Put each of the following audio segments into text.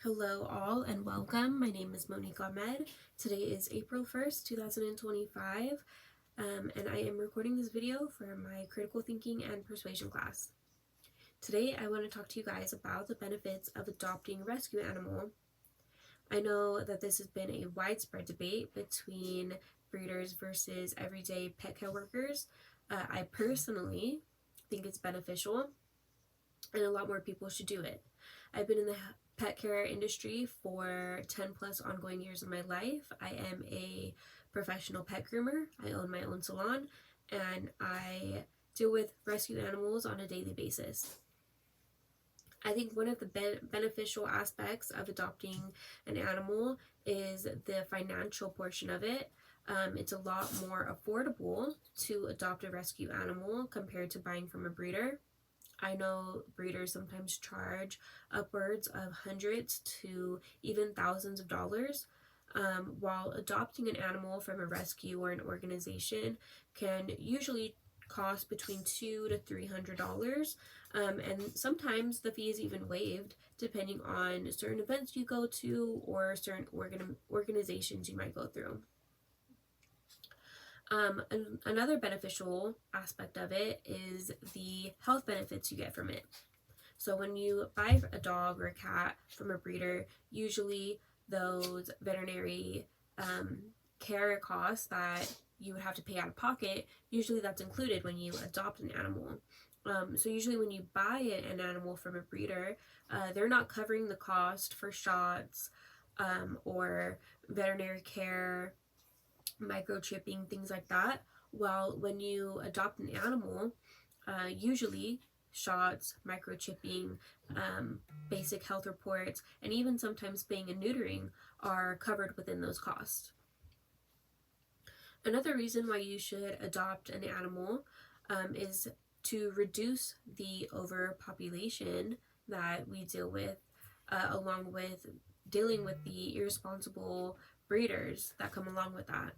Hello all and welcome. My name is Monique Ahmed. Today is April 1st, 2025, and I am recording this video for my critical thinking and persuasion class. Today I want to talk to you guys about the benefits of adopting a rescue animal. I know that this has been a widespread debate between breeders versus everyday pet care workers. I personally think it's beneficial and a lot more people should do it. I've been in the pet care industry for 10 plus ongoing years of my life. I am a professional pet groomer. I own my own salon and I deal with rescue animals on a daily basis. I think one of the beneficial aspects of adopting an animal is the financial portion of it. It's a lot more affordable to adopt a rescue animal compared to buying from a breeder. I know breeders sometimes charge upwards of hundreds to even thousands of dollars, while adopting an animal from a rescue or an organization can usually cost between $200 to $300, and sometimes the fee is even waived depending on certain events you go to or certain organizations you might go through. Another beneficial aspect of it is the health benefits you get from it. So when you buy a dog or a cat from a breeder, usually those veterinary care costs that you would have to pay out of pocket, usually that's included when you adopt an animal. So usually when you buy an animal from a breeder, they're not covering the cost for shots or veterinary care, microchipping, things like that. While when you adopt an animal, usually shots, microchipping, basic health reports, and even sometimes spaying and neutering are covered within those costs. Another reason why you should adopt an animal is to reduce the overpopulation that we deal with, along with dealing with the irresponsible breeders that come along with that.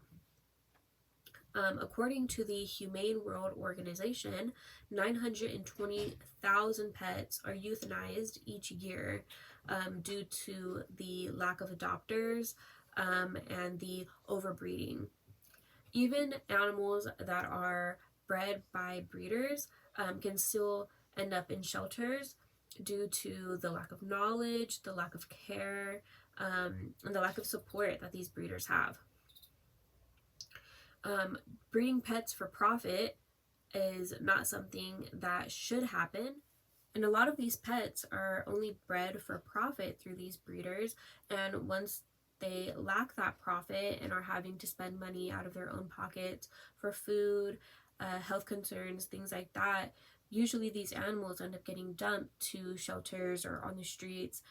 According to the Humane World Organization, 920,000 pets are euthanized each year due to the lack of adopters and the overbreeding. Even animals that are bred by breeders can still end up in shelters due to the lack of knowledge, the lack of care, and the lack of support that these breeders have. Breeding pets for profit is not something that should happen, and a lot of these pets are only bred for profit through these breeders, and once they lack that profit and are having to spend money out of their own pockets for food, health concerns, things like that, usually these animals end up getting dumped to shelters or on the streets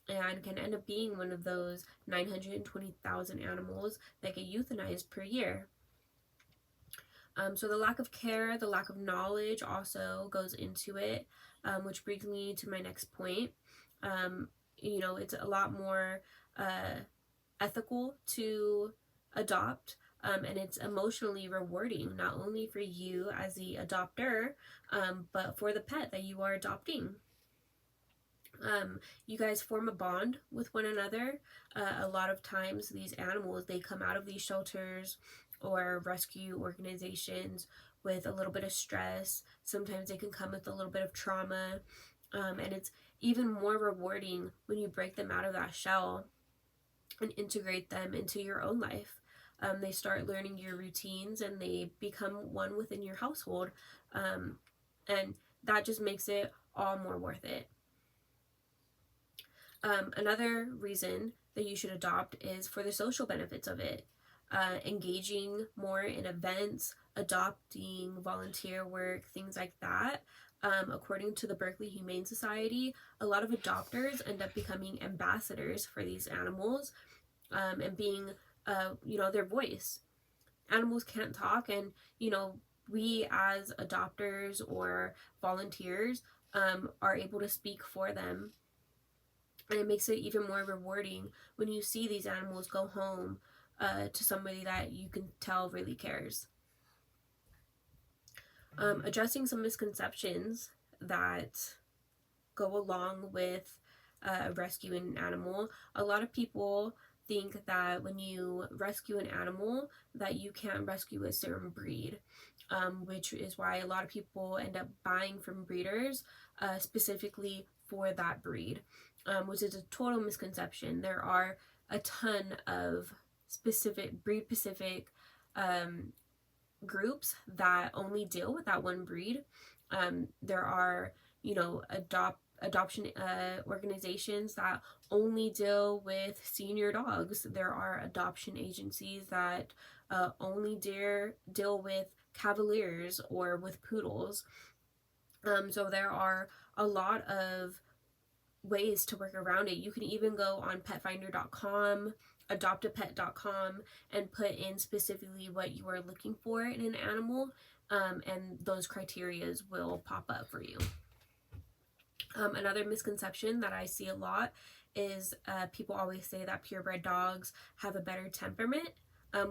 and can end up being one of those 920,000 animals that get euthanized per year. So the lack of care, the lack of knowledge also goes into it, which brings me to my next point. It's a lot more ethical to adopt, and it's emotionally rewarding, not only for you as the adopter, but for the pet that you are adopting. You guys form a bond with one another. A lot of times these animals, they come out of these shelters or rescue organizations with a little bit of stress. Sometimes they can come with a little bit of trauma, and it's even more rewarding when you break them out of that shell and integrate them into your own life. They start learning your routines and they become one within your household, and that just makes it all more worth it. Another reason that you should adopt is for the social benefits of it. Engaging more in events, adopting, volunteer work, things like that. According to the Berkeley Humane Society, a lot of adopters end up becoming ambassadors for these animals, and being, their voice. Animals can't talk, and, we as adopters or volunteers are able to speak for them. And it makes it even more rewarding when you see these animals go home to somebody that you can tell really cares. Addressing some misconceptions that go along with rescue an animal. A lot of people think that when you rescue an animal that you can't rescue a certain breed, which is why a lot of people end up buying from breeders specifically for that breed, which is a total misconception. There are a ton of specific breed specific groups that only deal with that one breed. There are, adoption organizations that only deal with senior dogs. There are adoption agencies that only deal with cavaliers or with poodles. So there are a lot of ways to work around it. You can even go on petfinder.com, adoptapet.com, and put in specifically what you are looking for in an animal, and those criterias will pop up for you. Another misconception that I see a lot is people always say that purebred dogs have a better temperament,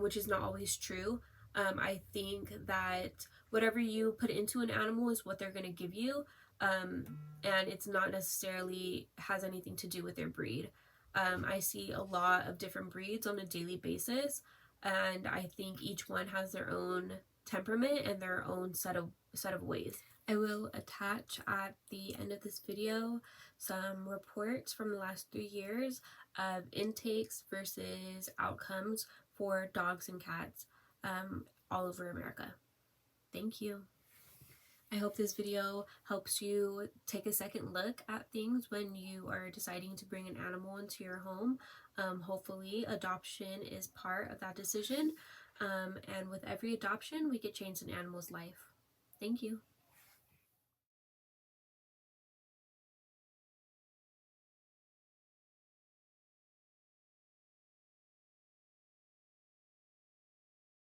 which is not always true. I think that whatever you put into an animal is what they're going to give you, and it's not necessarily has anything to do with their breed. I see a lot of different breeds on a daily basis, and I think each one has their own temperament and their own set of ways. I will attach at the end of this video some reports from the last 3 years of intakes versus outcomes for dogs and cats all over America. Thank you. I hope this video helps you take a second look at things when you are deciding to bring an animal into your home. Hopefully adoption is part of that decision, and with every adoption we get change an animal's life. Thank you.